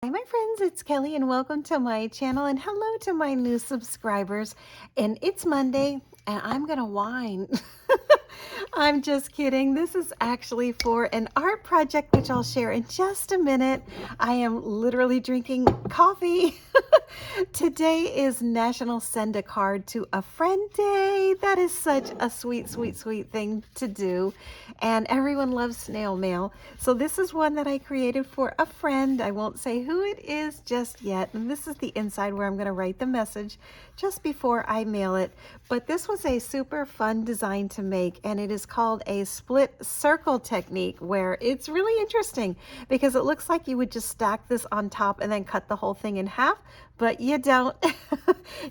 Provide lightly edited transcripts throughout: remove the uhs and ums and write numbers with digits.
Hi, my friends, it's Kelly, and welcome to my channel, and hello to my new subscribers. And it's Monday, and I'm gonna whine. I'm just kidding. This is actually for an art project, which I'll share in just a minute. I am literally drinking coffee. Today is National Send a Card to a Friend Day. That is such a sweet, sweet, sweet thing to do. And everyone loves snail mail. So this is one that I created for a friend. I won't say who it is just yet. And this is the inside where I'm going to write the message just before I mail it. But this was a super fun design to make, and it is called a split circle technique, where it's really interesting because it looks like you would just stack this on top and then cut the whole thing in half, but you don't.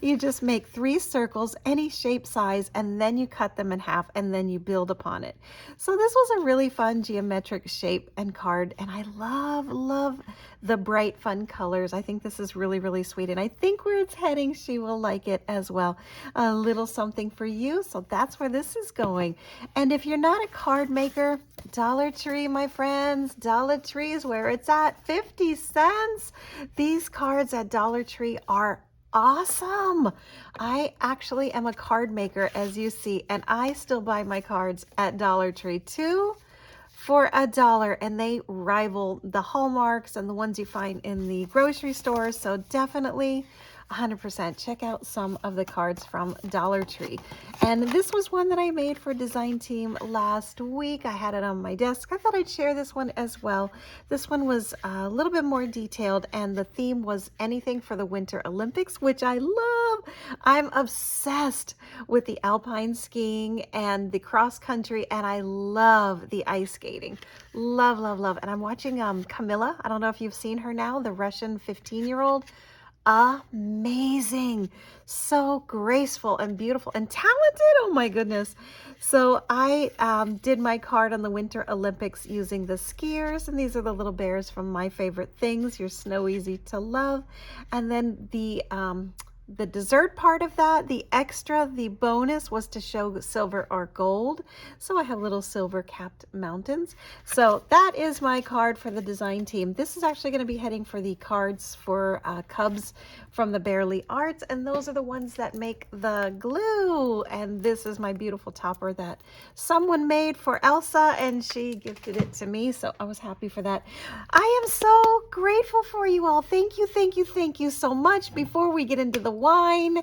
You just make 3 circles, any shape, size, and then you cut them in half, and then you build upon it. So this was a really fun geometric shape and card, and I love the bright, fun colors. I think this is really, really sweet, and I think where it's heading, she will like it as well. A little something for you, so that's where this is going. And if you're not a card maker, Dollar Tree, my friends, Dollar Tree is where it's at. 50 cents. These cards at Dollar Tree are awesome. I actually am a card maker, as you see, and I still buy my cards at Dollar Tree too for $1, and they rival the Hallmarks and the ones you find in the grocery stores. So definitely 100% check out some of the cards from Dollar Tree. And this was one that I made for design team last week. I had it on my desk. I thought I'd share this one as well. This one was a little bit more detailed, and the theme was anything for the Winter Olympics, which I love. I'm obsessed with the alpine skiing and the cross country, and I love the ice skating. Love. And I'm watching Camilla. I don't know if you've seen her now, the Russian 15-year-old. Amazing, so graceful and beautiful and talented. Oh my goodness. So I did my card on the Winter Olympics using the skiers, and these are the little bears from My Favorite Things, Your Snow Easy to Love. And then the dessert part of that, the extra, the bonus was to show silver or gold. So I have little silver capped mountains. So that is my card for the design team. This is actually going to be heading for the cards for Cubs from the Bearly Arts. And those are the ones that make the glue. And this is my beautiful topper that someone made for Elsa, and she gifted it to me. So I was happy for that. I am so grateful for you all. Thank you so much. Before we get into the wine,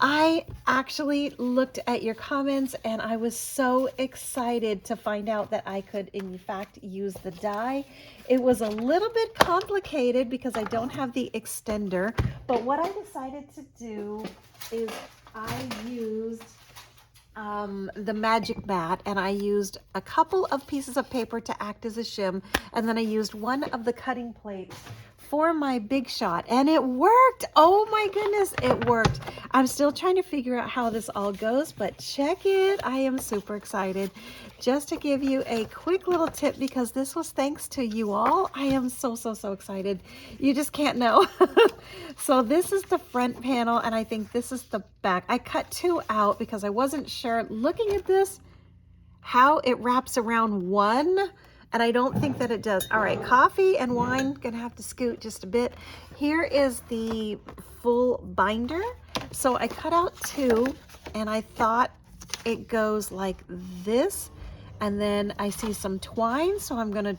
I actually looked at your comments, and I was so excited to find out that I could in fact use the die. It was a little bit complicated because I don't have the extender, but what I decided to do is I used the magic mat, and I used a couple of pieces of paper to act as a shim, and then I used one of the cutting plates for my big shot, and it worked. Oh my goodness, it worked. I'm still trying to figure out how this all goes, but check it. I am super excited. Just to give you a quick little tip, because this was thanks to you all, I am so excited. You just can't know. So this is the front panel, and I think this is the back. I cut 2 out because I wasn't sure, looking at this, how it wraps around one. And I don't think that it does. All right, coffee and wine, gonna have to scoot just a bit. Here is the full binder. So I cut out 2, and I thought it goes like this. And then I see some twine, so I'm gonna,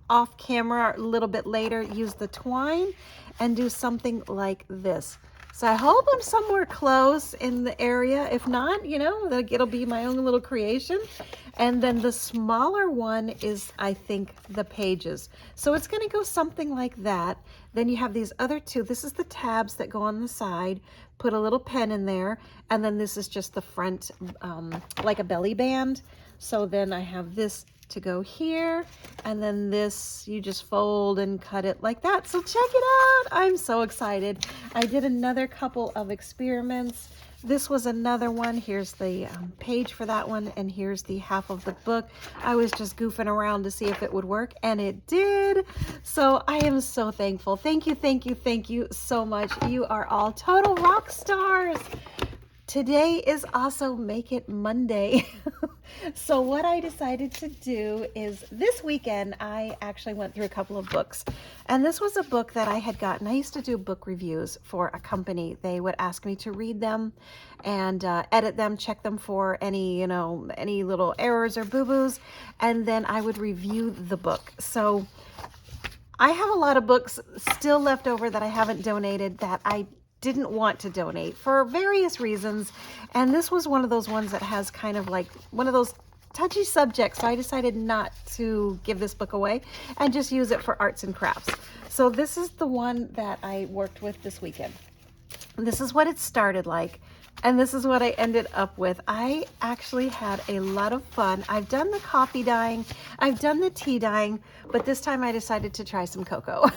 off camera a little bit later, use the twine and do something like this. So I hope I'm somewhere close in the area. If not, you know, it'll be my own little creation. And then the smaller one is, I think, the pages. So it's going to go something like that. Then you have these other 2. This is the tabs that go on the side. Put a little pen in there. And then this is just the front, like a belly band. So then I have this to go here, and then this you just fold and cut it like that. So check it out. I'm so excited. I did another couple of experiments. This was another one. Here's the page for that one, and here's the half of the book. I was just goofing around to see if it would work, and it did. So I am so thankful. Thank you so much. You are all total rock stars. Today is also Make It Monday. So what I decided to do is this weekend, I actually went through a couple of books. And this was a book that I had gotten. I used to do book reviews for a company. They would ask me to read them and edit them, check them for any, any little errors or boo-boos. And then I would review the book. So I have a lot of books still left over that I haven't donated that I didn't want to donate for various reasons. And this was one of those ones that has kind of like one of those touchy subjects. So I decided not to give this book away and just use it for arts and crafts. So this is the one that I worked with this weekend. This is what it started like. And this is what I ended up with. I actually had a lot of fun. I've done the coffee dyeing, I've done the tea dyeing, but this time I decided to try some cocoa.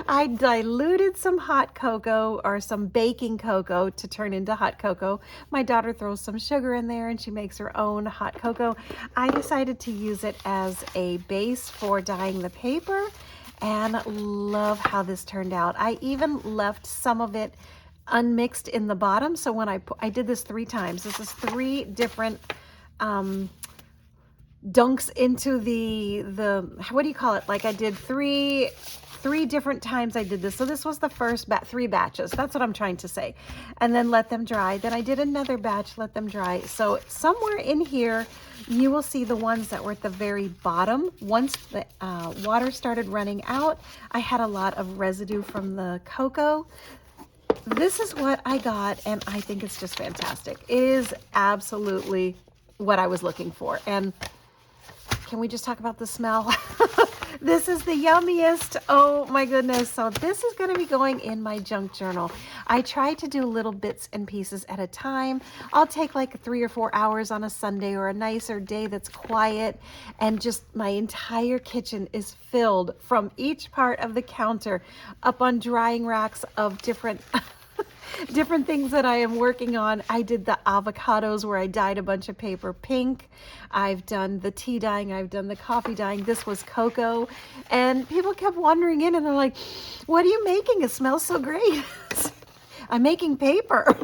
I diluted some hot cocoa or some baking cocoa to turn into hot cocoa. My daughter throws some sugar in there and she makes her own hot cocoa. I decided to use it as a base for dyeing the paper and love how this turned out. I even left some of it unmixed in the bottom. So when I did this 3 times, this is 3 different dunks into the what do you call it? Like I did three different times I did this. So this was the first 3 batches. That's what I'm trying to say. And then let them dry. Then I did another batch, let them dry. So somewhere in here, you will see the ones that were at the very bottom. Once the water started running out, I had a lot of residue from the cocoa. This is what I got, and I think it's just fantastic. It is absolutely what I was looking for. And can we just talk about the smell? This is the yummiest. Oh my goodness. So this is going to be going in my junk journal. I try to do little bits and pieces at a time. I'll take like 3 or 4 hours on a Sunday or a nicer day that's quiet, and just my entire kitchen is filled from each part of the counter up on drying racks of different different things that I am working on. I did the avocados where I dyed a bunch of paper pink. I've done the tea dyeing. I've done the coffee dyeing. This was cocoa. And people kept wandering in and they're like, what are you making? It smells so great. I'm making paper.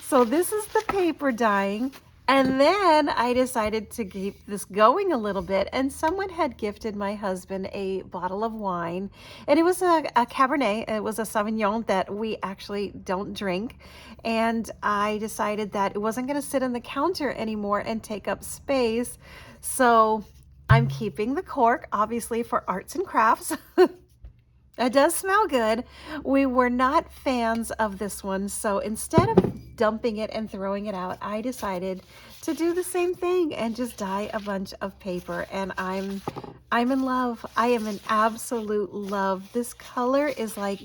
So this is the paper dyeing. And then I decided to keep this going a little bit, and someone had gifted my husband a bottle of wine, and it was a Cabernet. It was a Sauvignon that we actually don't drink, and I decided that it wasn't going to sit on the counter anymore and take up space, so I'm keeping the cork, obviously, for arts and crafts. It does smell good. We were not fans of this one, so instead of dumping it and throwing it out, I decided to do the same thing and just dye a bunch of paper, and I'm in love. I am in absolute love. This color is like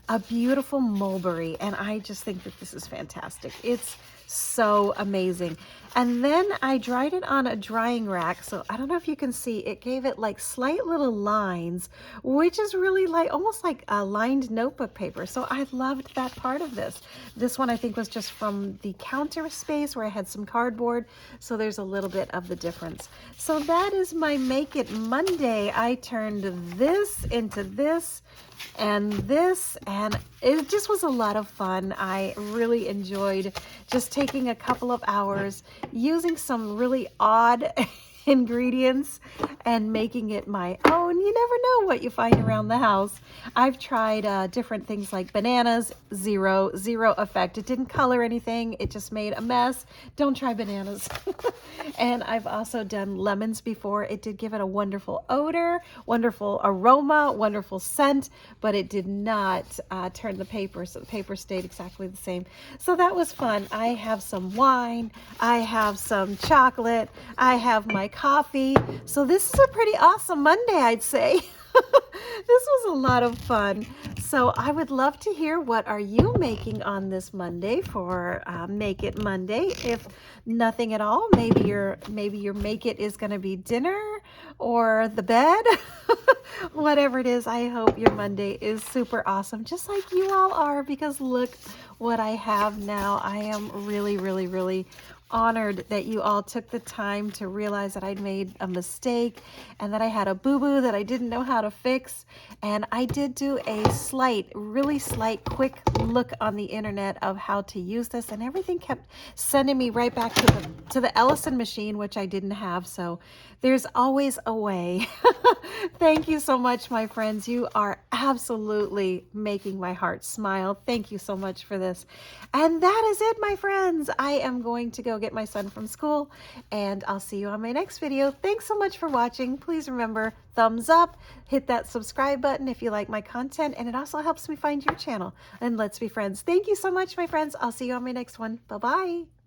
a beautiful mulberry, and I just think that this is fantastic. It's so amazing. And then I dried it on a drying rack. So I don't know if you can see, it gave it like slight little lines, which is really like almost like a lined notebook paper. So I loved that part of this. This one I think was just from the counter space where I had some cardboard. So there's a little bit of the difference. So that is my Make It Monday. I turned this into this and this, and it just was a lot of fun. I really enjoyed just taking a couple of hours using some really odd ingredients and making it my own. You never know what you find around the house. I've tried different things like bananas, zero effect. It didn't color anything. It just made a mess. Don't try bananas. And I've also done lemons before. It did give it a wonderful odor, wonderful aroma, wonderful scent, but it did not turn the paper, so the paper stayed exactly the same. So that was fun. I have some wine. I have some chocolate. I have my coffee. So this is a pretty awesome Monday, I'd say. This was a lot of fun. So I would love to hear, what are you making on this Monday for Make It Monday? If nothing at all, maybe your Make It is going to be dinner or the bed. Whatever it is, I hope your Monday is super awesome, just like you all are, because look what I have now. I am really honored that you all took the time to realize that I'd made a mistake and that I had a boo-boo that I didn't know how to fix. And I did do a really slight, quick look on the internet of how to use this, and everything kept sending me right back to the Ellison machine, which I didn't have. So there's always a way. Thank you so much, my friends. You are absolutely making my heart smile. Thank you so much for this. And that is it, my friends. I am going to go get my son from school, and I'll see you on my next video. Thanks so much for watching. Please remember, thumbs up, hit that subscribe button if you like my content, and it also helps me find your channel. And let's be friends. Thank you so much, my friends. I'll see you on my next one. Bye-bye.